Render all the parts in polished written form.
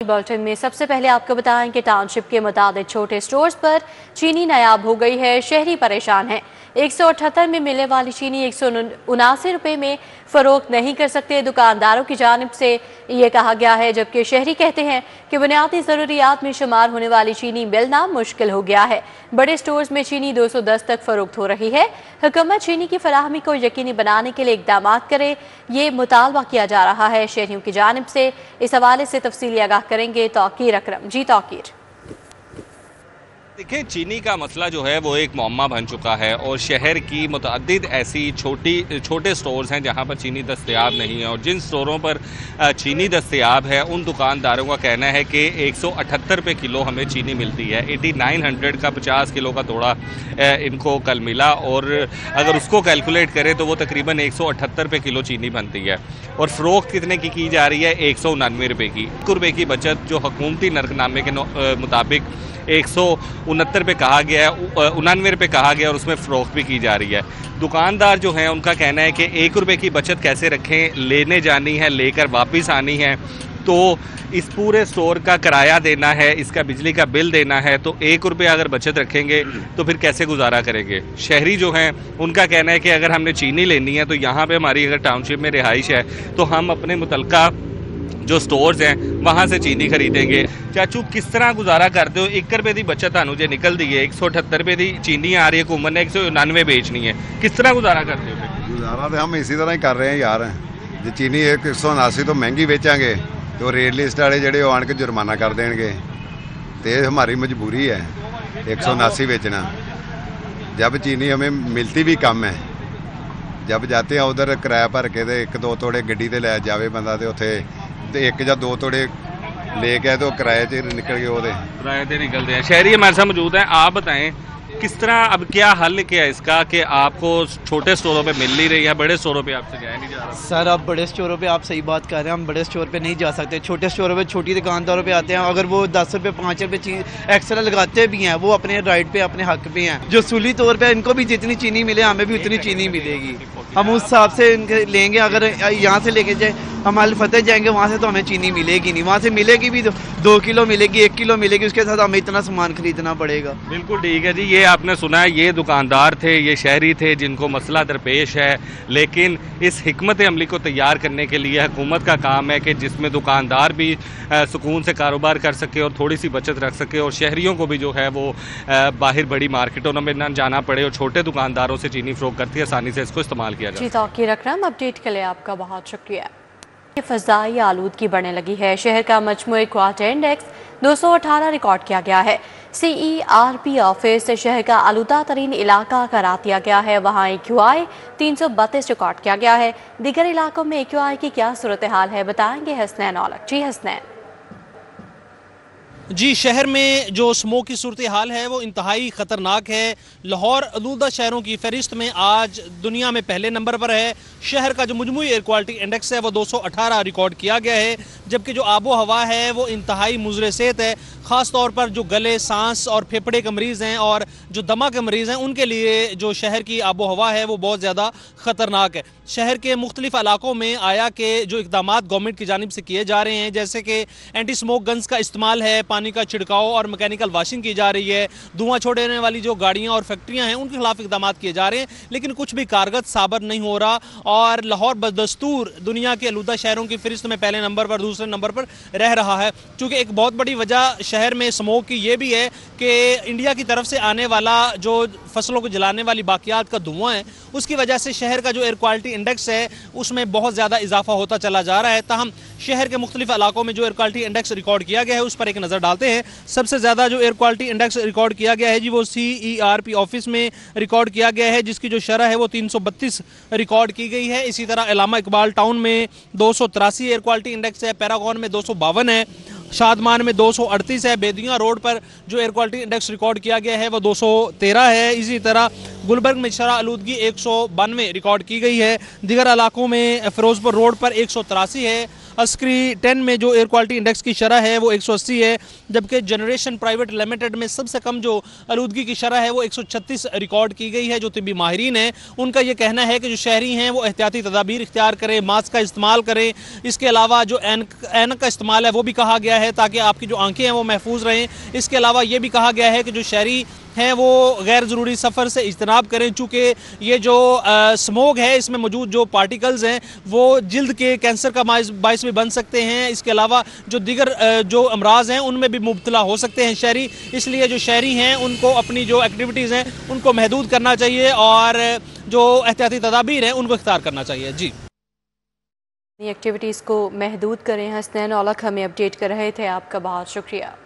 Bulletin में सबसे पहले आपको बताएं कि टाउनशिप के मुताबिक छोटे स्टोर्स पर चीनी नायाब हो गई है। शहरी परेशान हैं। 178 में मिलने वाली चीनी 179 रुपये में फरोख्त नहीं कर सकते। दुकानदारों की जानिब से ये कहा गया है, जबकि शहरी कहते हैं कि बुनियादी ज़रूरियात में शुमार होने वाली चीनी मिलना मुश्किल हो गया है। बड़े स्टोर्स में चीनी 210 तक फरोख्त हो रही है। हुकूमत चीनी की फराहमी को यकीनी बनाने के लिए इकदाम करे, ये मुतालबा किया जा रहा है शहरियों की जानिब से। इस हवाले से तफसीली आगाह करेंगे तौकीर अकरम। जी तौकीर। देखिए, चीनी का मसला जो है वो एक मुअम्मा बन चुका है और शहर की मुतअद्दिद ऐसी छोटे स्टोर्स हैं जहां पर चीनी दस्तयाब नहीं है, और जिन स्टोरों पर चीनी दस्तयाब है उन दुकानदारों का कहना है कि 178 रुपये किलो हमें चीनी मिलती है। 8900 का 50 किलो का तोड़ा इनको कल मिला, और अगर उसको कैलकुलेट करें तो वो तकरीबन 178 रुपये किलो चीनी बनती है। और फ़रोख्त कितने की जा रही है? 179 रुपये की। ₹1 की बचत जो हुकूमती नरकनामे के मुताबिक 169 रुपये कहा गया है, 99 रुपये कहा गया, और उसमें फ़रोख्त भी की जा रही है। दुकानदार जो हैं उनका कहना है कि ₹1 की बचत कैसे रखें, लेने जानी है, लेकर वापस आनी है, तो इस पूरे स्टोर का किराया देना है, इसका बिजली का बिल देना है, तो ₹1 अगर बचत रखेंगे तो फिर कैसे गुजारा करेंगे। शहरी जो हैं उनका कहना है कि अगर हमने चीनी लेनी है तो यहाँ पे हमारी अगर टाउनशिप में रिहाइश है तो हम अपने मुतलका जो स्टोर्स हैं वहाँ से चीनी खरीदेंगे। चाचू, किस तरह गुजारा करते हो? ₹1 की बचत थानू जे निकल दी है, 178 रुपये की चीनी आ रही है, हुकूमत ने 199 बेचनी है, किस तरह गुजारा करते हो? गुजारा तो हम इसी तरह ही कर रहे हैं यार। जो चीनी 179 तो महंगी बेचांगे तो रेट लिस्ट वाले ਜਿਹੜੇ आन के जुर्माना कर देंगे, तो हमारी मजबूरी है 179 बेचना। जब चीनी हमें मिलती भी कम है, जब जाते हैं उधर किराया भर के 1-2 तोड़े गड्डी ते लै जावे बंदा, तो उत्थे 1 या 2 तोड़े लेके तो किराए से निकल गए, वो किराए से निकलते हैं। शहरी हमारे साथ मौजूद हैं, आप बताएं किस तरह, अब क्या हल क्या है इसका कि आपको छोटे स्टोरों पे मिल नहीं रही है, बड़े स्टोरों पे आपसे जाया नहीं जा रहा? सर, अब बड़े स्टोरों पे आप सही बात कर रहे हैं, हम बड़े स्टोर पे नहीं जा सकते। छोटे स्टोरों पे, छोटी दुकानदारों पे आते हैं। अगर वो 10 रुपये 5 रुपये चीज एक्स्ट्रा लगाते भी हैं, वो अपने राइट पे, अपने हक पे हैं। जो सूली तौर पे इनको भी जितनी चीनी मिले हमें भी उतनी चीनी मिलेगी। हम उस हिसाब से इनके लेंगे। अगर यहाँ से लेके जाए हम अल फतेह जाएंगे वहाँ से तो हमें चीनी मिलेगी नहीं। वहाँ से मिलेगी भी 2 किलो मिलेगी, 1 किलो मिलेगी, उसके साथ हमें इतना सामान खरीदना पड़ेगा। बिल्कुल ठीक है जी। ये आपने सुना है, ये दुकानदार थे, ये शहरी थे जिनको मसला दरपेश है, लेकिन इस हिकमत अमली को तैयार करने के लिए हुकूमत का काम है कि जिसमें दुकानदार भी सुकून से कारोबार कर सके और थोड़ी सी बचत रख सके, और शहरियों को भी जो है वो बाहर बड़ी मार्केटों में न जाना पड़े, और छोटे दुकानदारों से चीनी फ़रोख्त करती है आसानी से इसको इस्तेमाल किया जाए। जी तौकीर अकरम, अपडेट के लिए आपका बहुत शुक्रिया। फ़ज़ाई आलूदगी बढ़ने लगी है। शहर का मजमूई क्वार्टर इंडेक्स 218 रिकॉर्ड किया गया है। CERP ऑफिस शहर का आलूदा तरीन इलाका करार दिया गया है। वहाँ AQI 332 रिकॉर्ड किया गया है। दीगर इलाकों में AQI की क्या सूरत हाल है, बताएंगे हसनैन औलख। जी हसनैन। जी, शहर में जो स्मोक की सूरत हाल है वो इंतहाई ख़तरनाक है। लाहौर आलूदा शहरों की फहरिस्त में आज दुनिया में पहले नंबर पर है। शहर का जो मजमूई एयर क्वालिटी इंडेक्स है वो 218 रिकॉर्ड किया गया है, जबकि जो आबो हवा है वो इंतहाई मुज़र सेहत है। ख़ास तौर पर जो गले, सांस और फेफड़े के मरीज़ हैं और जो दमा के मरीज़ हैं उनके लिए जो शहर की आबो हवा है वो बहुत ज़्यादा ख़तरनाक है। शहर के मुख्तलिफ इलाकों में आया कि जो इक़दाम गवर्नमेंट की जानिब से किए जा रहे हैं, जैसे कि एंटी स्मोक गन्स का इस्तेमाल है, पानी का छिड़काव और मैकेनिकल वॉशिंग की जा रही है, धुआं छोड़ने वाली जो गाड़ियाँ और फैक्ट्रियाँ हैं उनके खिलाफ इक़दाम किए जा रहे हैं, लेकिन कुछ भी कारगर साबित नहीं हो रहा। और लाहौर बदस्तूर दुनिया के आलूदा शहरों की फहरिस्त में पहले नंबर पर, दूसरे नंबर पर रह रहा है। चूँकि एक बहुत बड़ी वजह शहर में स्मोक की ये भी है कि इंडिया की तरफ से आने वाला जो फसलों को जलाने वाली बाकियात का धुआं है, उसकी वजह से शहर का जो एयर क्वालिटी इंडेक्स है उसमें बहुत ज़्यादा इजाफा होता चला जा रहा है। ताहम शहर के मुख्तलिफ इलाकों में जो एयर क्वालिटी इंडेक्स रिकॉर्ड किया गया है उस पर एक नज़र डालते हैं। सबसे ज़्यादा जो एयर क्वालिटी इंडेक्स रिकॉर्ड किया गया है जी वो CERP ऑफिस में रिकॉर्ड किया गया है, जिसकी जो शरह है वो 332 रिकॉर्ड की गई है। इसी तरह इलामा इकबाल टाउन में 283 एयर क्वालिटी इंडेक्स है, पैरागॉन में 252 है, शादमान में 238 है, बेदिया रोड पर जो एयर क्वालिटी इंडेक्स रिकॉर्ड किया गया है वो 213 है। इसी तरह गुलबर्ग में शरह आलूदगी 192 रिकॉर्ड की गई है। दीगर इलाकों में फिरोजपुर रोड पर 183 है, अस्करी 10 में जो एयर क्वालिटी इंडेक्स की शरह है वो 180 है, जबकि जनरेशन प्राइवेट लिमिटेड में सबसे कम जो आलूदगी की शरह है वो 136 रिकॉर्ड की गई है। जो तिब्बी माहिरीन हैं उनका ये कहना है कि जो शहरी हैं वो एहतियाती तदाबीर इख्तियार करें, मास्क का इस्तेमाल करें। इसके अलावा जो ऐनक का इस्तेमाल है वो भी कहा गया है ताकि आपकी जो आंखें हैं वो महफूज रहें। इसके अलावा ये भी कहा गया है कि जो शहरी हैं वो गैर ज़रूरी सफ़र से इज्तनाब करें, चूँकि ये जो स्मोक है इसमें मौजूद जो पार्टिकल्स हैं वो जिल्द के कैंसर का बाइस भी बन सकते हैं। इसके अलावा जो दीगर जो अमराज हैं उनमें भी मुब्तला हो सकते हैं शहरी, इसलिए जो शहरी हैं उनको अपनी जो एक्टिविटीज़ हैं उनको महदूद करना चाहिए और जो एहतियाती तदाबीर हैं उनको इख्तियार करना चाहिए। जी, एक्टिविटीज़ को महदूद करें। हसनैन औलख हमें अपडेट कर रहे थे, आपका बहुत शुक्रिया।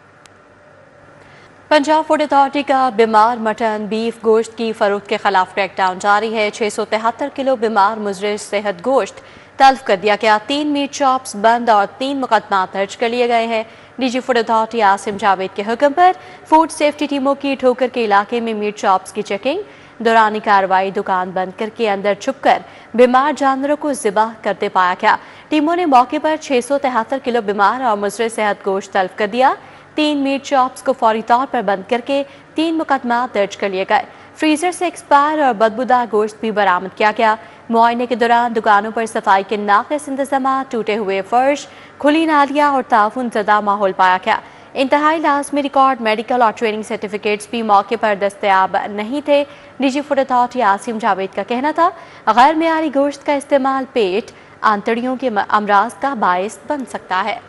पंजाब फूड अथॉरिटी का बीमार मटन बीफ गोश्त की फरोख्त के खिलाफ क्रैकडाउन जारी है। 673 किलो बीमार मुजरिम सेहत गोश्त तल्फ कर दिया गया। 3 मीट शॉप्स बंद और 3 मुकदमा दर्ज कर लिए गए हैं। DG food authority Asim Javed के हुक्म पर फूड सेफ्टी टीमों की ठोकर के इलाके में मीट शॉप्स की चेकिंग दौरानी कार्रवाई दुकान बंद करके अंदर छुपकर बीमार जानवरों को ज़िबाह करते पाया गया। टीमों ने मौके पर 673 किलो बीमार और मुजरिम सेहत गोश्त तल्फ कर दिया। 3 मीट शॉप्स को फौरी तौर पर बंद करके 3 मुकदमा दर्ज कर लिए गए। फ्रीजर से एक्सपायर और बदबूदार गोश्त भी बरामद किया गया। मुआयने के दौरान दुकानों पर सफाई के नाक़िस इंतजाम, टूटे हुए फर्श, खुली नालियाँ और ताउन ज़दा माहौल पाया गया। इंतहाई लाज़मी रिकॉर्ड, मेडिकल और ट्रेनिंग सर्टिफिकेट्स भी मौके पर दस्तयाब नहीं थे। निजी फूड अथॉरिटी आसिम जावेद का कहना था गैर मियारी गोश्त का इस्तेमाल पेट आंतड़ियों के अमराज का बायस बन सकता है।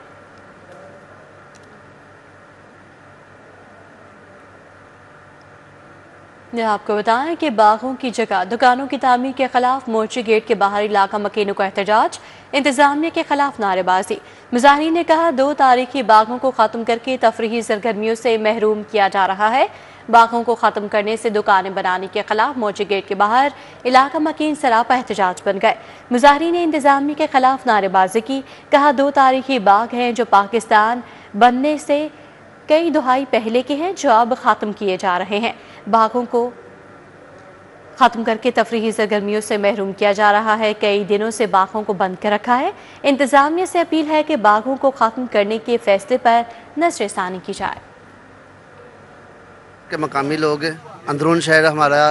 आपको बताएं कि बागों की जगह दुकानों की तामीर के खिलाफ मोर्चे गेट के बाहरी इलाका मकीनों का एहतजाज, इंतजामिया के खिलाफ नारेबाजी। मुजाहिरीन ने कहा 2 तारीखी बागों को ख़त्म करके तफरीही सरगर्मियों से महरूम किया जा रहा है। बागों को ख़त्म करने से दुकानें बनाने के खिलाफ मोर्चे गेट के बाहर इलाका मकीन सरापा एहतजाज बन गए। मुजाहिरीन ने इंतजामिया के खिलाफ नारेबाजी की। कहा 2 तारीखी बाग हैं जो पाकिस्तान बनने से कई दहाई पहले के हैं, जो अब ख़त्म किए जा रहे हैं। बागों को ख़त्म करके तफरीही सरगर्मियों से महरूम किया जा रहा है। कई दिनों से बागों को बंद कर रखा है। इंतजामिया से अपील है कि बागों को ख़त्म करने के फैसले पर नज़रसानी की जाए। के मकामी लोग अंदरून शहर हमारा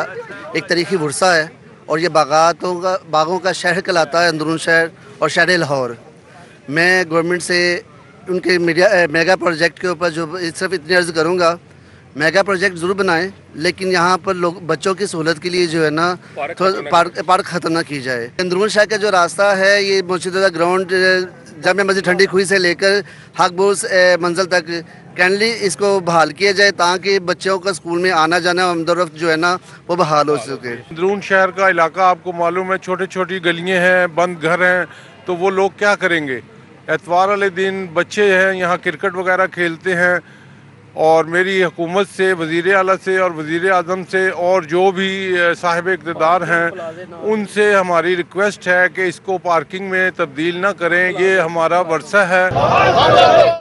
एक तारीखी वर्सा है और ये बागों का शहर कहलाता है अंदरून शहर और शहर लाहौर। मैं गवर्नमेंट से उनके मेगा प्रोजेक्ट के ऊपर जो सिर्फ इतनी अर्ज़ करूँगा, मेगा प्रोजेक्ट ज़रूर बनाएं, लेकिन यहाँ पर लोग बच्चों की सहूलत के लिए जो है ना पार्क ख़त्म ना की जाए। अंदरून शहर का जो रास्ता है ये मौजूदा ग्राउंड जामिया मस्जिद ठंडी खुई से लेकर हकबोस मंजिल तक कैंडली इसको बहाल किया जाए ताकि बच्चों का स्कूल में आना जाना अमदरफ्त जो है ना वो बहाल हो सके। अंदरून शहर का इलाका आपको मालूम है, छोटी छोटी गलियाँ हैं, बंद घर हैं, तो वो लोग क्या करेंगे। एतवार वाले दिन बच्चे हैं यहाँ क्रिकेट वगैरह खेलते हैं और मेरी हुकूमत से, वज़ीर आला से और वज़ीर आज़म से और जो भी साहिब इक़्तिदार हैं उनसे हमारी रिक्वेस्ट है कि इसको पार्किंग में तब्दील ना करें। ये हमारा वर्सा है।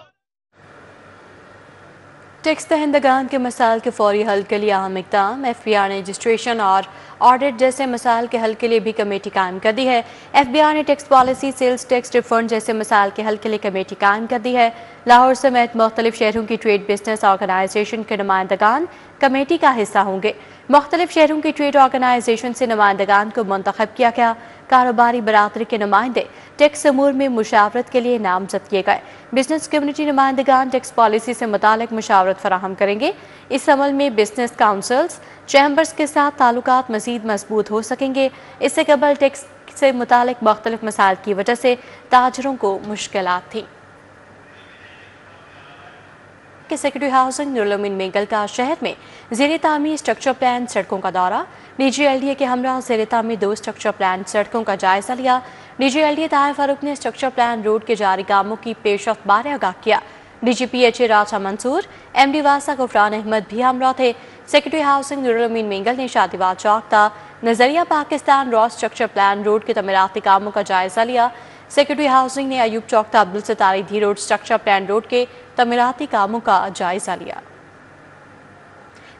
टैक्स दहिंदगान के मसाइल के फौरी हल के लिए अहम इक़दाम। FBI ने रजिस्ट्रेशन और ऑडिट जैसे मसाइल के हल के लिए भी कमेटी कायम कर दी है। FBI ने tax policy, sales tax refund जैसे मसाइल के हल के लिए कमेटी कायम कर दी है। लाहौर समेत मुख्तलिफ शहरों की ट्रेड बिजनेस ऑर्गेनाइजेशन के नुमाइंदगान कमेटी का हिस्सा होंगे। मुख्तलिफ शहरों की ट्रेड ऑर्गेनाइजेशन से नुमाइंदगान को मुंतखब किया गया। कारोबारी बरादरी के नुमाइंदे टैक्स अमूर में मुशावरत के लिए नामजद किए गए। बिजनेस कम्युनिटी नुमाइंदगान टैक्स पॉलिसी से मुतालिक मुशावरत फराहम करेंगे। इस अमल में बिजनेस काउंसिल्स, चैम्बर्स के साथ ताल्लुकात मज़ीद मजबूत हो सकेंगे। इससे कबल टैक्स से मुतालिक मुख्तलिफ मसाइल की वजह से ताजरों को मुश्किलात थी। के सेक्रेटरी हाउसिंग नूरुल अमीन मेंगल का शहर में ज़ेर तामीर स्ट्रक्चर प्लान सड़कों का दौरा। निजी LDA के हमरा ज़ेर तामीर 2 स्ट्रक्चर प्लान सड़कों का जायजा लिया। निजी LDA ताहिर फारूक ने स्ट्रक्चर प्लान रोड के जारी कामों की पेशरफ्त बारे आगाह किया। DGPHA राजा मंसूर, MD वासा गुफरान अहमद भी हमरा थे। सेक्रेटरी हाउसिंग नूरुल अमीन मेंगल ने शादीवाद चौक था नजरिया Pakistan raw structure plan road के तमीराती कामों का जायजा लिया। सेक्रेटरी हाउसिंग ने अयूब चौक अब्दुल सतारी धी रोड स्ट्रक्चर प्लान रोड के तमीराती कामों का जायजा लिया।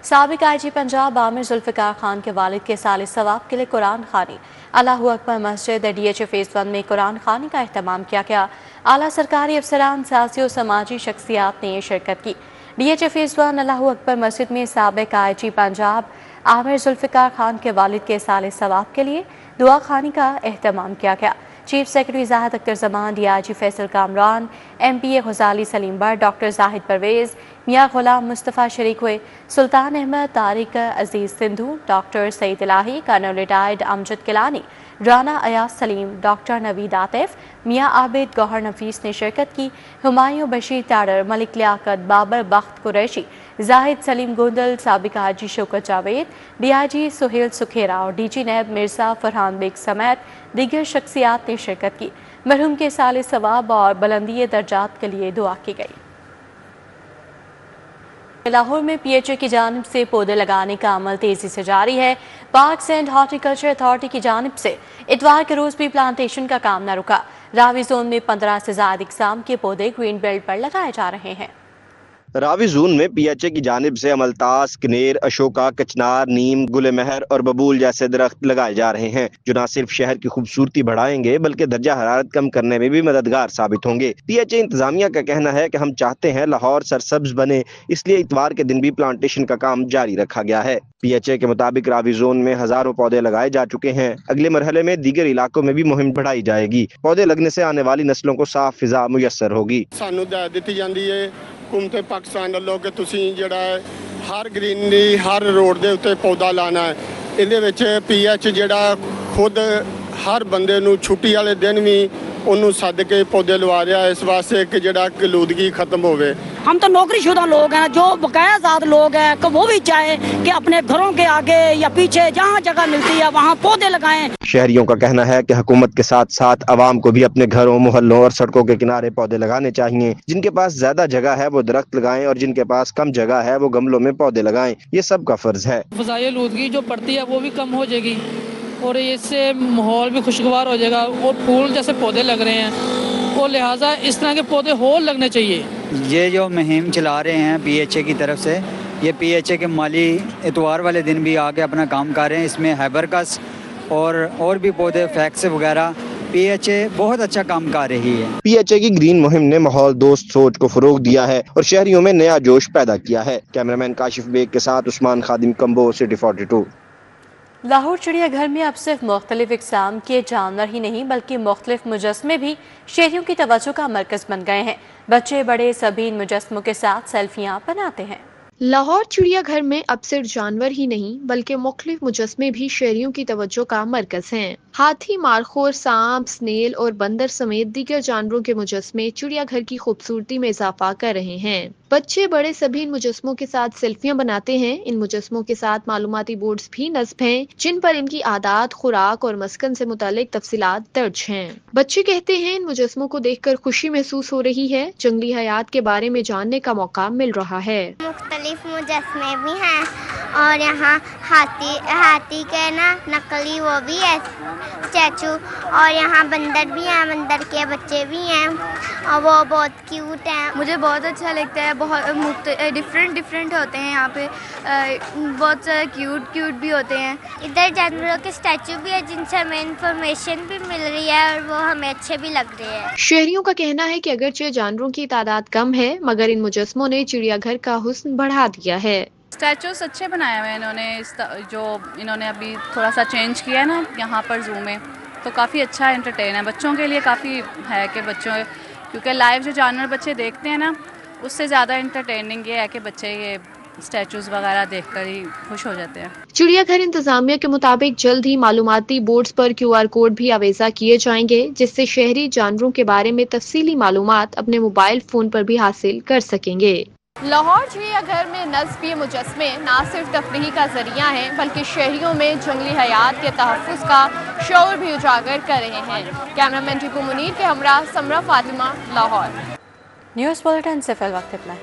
साबिक IG पंजाब आमिर जुल्फ़िकार खान के वालिद के साल सवाब के लिए कुरान खानी अल्लाहु अकबर मस्जिद DHA फेज़ 1 में कुरान खानी का अहतमाम किया गया। आला सरकारी अफसरान, सियासी और समाजी शख्सियात ने शिरकत की। DHA फेज़ 1 अल्लाहु अकबर मस्जिद में साबिक IG पंजाब आमिर जुल्फ़िकार खान के वालिद के साल सवाब के लिए दुआ खानी का अहतमाम किया गया। Chief secretary Zahid Akhtar Zaman, DIG Faisal Kamran, MPA Ghazali Saleem Butt, doctor Zahid Parvez, Mian Ghulam Mustafa शरीक हुए। Sultan Ahmad, Tariq Aziz Sindhu, doctor Saeed Elahi, colonel retired Amjad Kilani, Rana Ayaz Saleem, doctor Naveed Atif, Mian Abid, Gauhar नफीस ने शिरकत की। हुमायूं बशीर ताडर, मलिक लियाकत, बाबर बख्त कुरैशी, जाहिद सलीम गोंदल, साबिक IG शौकत जावेद, DIG सुहेल सुखेरा और DG नैब मिर्ज़ा फरहान बेग समेत दीगर शख्सियात ने शिरकत की। मरहूम के साल सवाब और बुलंदी दर्जात के लिए दुआ की गई। लाहौर में PHA की जानिब से पौधे लगाने का अमल तेजी से जारी है। पार्क्स एंड हॉर्टिकल्चर अथॉरिटी की जानिब से इतवार के रोज भी प्लांटेशन का काम न रुका। रावी जोन में 15 से ज्यादा इकसाम के पौधे ग्रीन बेल्ट पर लगाए जा रहे हैं। रावी जोन में PHA की जानिब से अमलतास, कनेर, अशोका, कचनार, नीम, गुल महर और बबूल जैसे दरख्त लगाए जा रहे हैं, जो न सिर्फ शहर की खूबसूरती बढ़ाएंगे बल्कि दर्जा हरारत कम करने में भी मददगार साबित होंगे। PHA इंतजामिया का कहना है कि हम चाहते हैं लाहौर सरसब्ज बने, इसलिए इतवार के दिन भी प्लांटेशन का काम जारी रखा गया है। PHA के मुताबिक रावी जोन में हजारों पौधे लगाए जा चुके हैं। अगले मरहले में दीगर इलाकों में भी मुहिम बढ़ाई जाएगी। पौधे लगने से आने वाली नस्लों को साफ फिजा मुयसर होगी। सानू हिदायत दी जाती है हुकूमत पाकिस्तान वालों कि तुसीं जिहड़ा हर ग्रीनरी हर रोड के उत्ते पौधा लाना है। इहदे विच PH जिहड़ा खुद हर बंदे नूं छुट्टी वाले दिन भी उन्होंने सद के पौधे लवा रहा है, इस वास्ते कि जड़ा आलूदगी खत्म होवे। हम तो नौकरीशुदा लोग हैं, जो बकायाजात लोग हैं, कि वो भी चाहे कि अपने घरों के आगे या पीछे जहाँ जगह मिलती है वहाँ पौधे लगाएं। शहरियों का कहना है कि हुकूमत के साथ साथ आवाम को भी अपने घरों, मोहल्लों और सड़कों के किनारे पौधे लगाने चाहिए। जिनके पास ज्यादा जगह है वो दरख्त लगाएं और जिनके पास कम जगह है वो गमलों में पौधे लगाएं। ये सबका फर्ज है। फ़ज़ाई आलूदगी जो पड़ती है वो भी कम हो जाएगी और इससे माहौल भी खुशगवार हो जाएगा और फूल जैसे पौधे लग रहे हैं और लिहाजा इस तरह के पौधे और लगने चाहिए। ये जो मुहिम चला रहे हैं PHA की तरफ से, ये PHA के माली इतवार वाले दिन भी आके अपना काम कर रहे हैं। इसमें हैबरकस और भी पौधे, फैक्स वगैरह, PHA बहुत अच्छा काम कर रही है। PHA की ग्रीन मुहिम ने माहौल दोस्त सोच को फरोग दिया है और शहरियों में नया जोश पैदा किया है। कैमरामैन काशिफ बेग के साथ उस्मान खादिम, कंबो, सिटी 42। लाहौर चिड़ियाघर में अब सिर्फ मुख्तलिफ इकसाम के जानवर ही नहीं बल्कि मुख्तलिफ मुजस्मे भी शहरियों की तवज्जो का मरकज बन गए हैं। बच्चे बड़े सभी इन मुजस्मों के साथ सेल्फियां बनाते हैं। लाहौर चिड़ियाघर में अब सिर्फ जानवर ही नहीं बल्कि मुख्तलिफ मुजस्मे भी शहरियों की तवज्जो का मरकज हैं। हाथी, मारखोर, सांप, स्नेल और बंदर समेत दीगर जानवरों के मुजस्मे चिड़ियाघर की खूबसूरती में इजाफा कर रहे हैं। बच्चे बड़े सभी इन मुजस्मों के साथ सेल्फियां बनाते हैं। इन मुजस्मों के साथ मालूमाती बोर्ड्स भी नस्ब हैं जिन पर इनकी आदात, खुराक और मस्कन से मुतालिक तफसीलात दर्ज हैं। बच्चे कहते हैं इन मुजस्मों को देखकर खुशी महसूस हो रही है, जंगली हयात के बारे में जानने का मौका मिल रहा है। मुख्तलिफ मुजस्मे भी हैं और यहाँ हाथी के ना नकली वो भी है स्टैचू, और यहाँ बंदर भी हैं, बंदर के बच्चे भी हैं और वो बहुत क्यूट हैं। मुझे बहुत अच्छा लगता है, बहुत डिफरेंट होते हैं यहाँ पे, बहुत सारे क्यूट भी होते हैं। इधर जानवरों के स्टैचू भी है जिनसे हमें इंफॉर्मेशन भी मिल रही है और वो हमें अच्छे भी लग रहे हैं। शहरियों का कहना है कि अगरचे जानवरों की तादाद कम है मगर इन मुजस्मों ने चिड़ियाघर का हुस्न बढ़ा दिया है। स्टैचूज अच्छे बनाए हुए हैं इन्होंने, जो इन्होंने अभी थोड़ा सा चेंज किया है ना यहाँ पर जू में, तो काफ़ी अच्छा एंटरटेन है बच्चों के लिए। काफ़ी है कि बच्चों, क्योंकि लाइव जो जानवर बच्चे देखते हैं ना उससे ज़्यादा एंटरटेनिंग ये है कि बच्चे ये स्टैचूज वगैरह देखकर ही खुश हो जाते हैं। चिड़ियाघर इंतजामिया के मुताबिक जल्द ही मालूमाती बोर्ड्स पर QR कोड भी आवेजा किए जाएंगे जिससे शहरी जानवरों के बारे में तफसीली मालूमात अपने मोबाइल फोन पर भी हासिल कर सकेंगे। लाहौर चिड़ियाघर में नस्ब ये मुजस्मे न सिर्फ तफरीही का जरिया हैं बल्कि शहरियों में जंगली हयात के तहफ़्फ़ुज़ का शऊर भी उजागर कर रहे हैं। कैमरामैन टीपू मुनीर के हमरा समरा फातिमा, लाहौर। न्यूज़ बुलेटिन से फिल वक्त इतना है।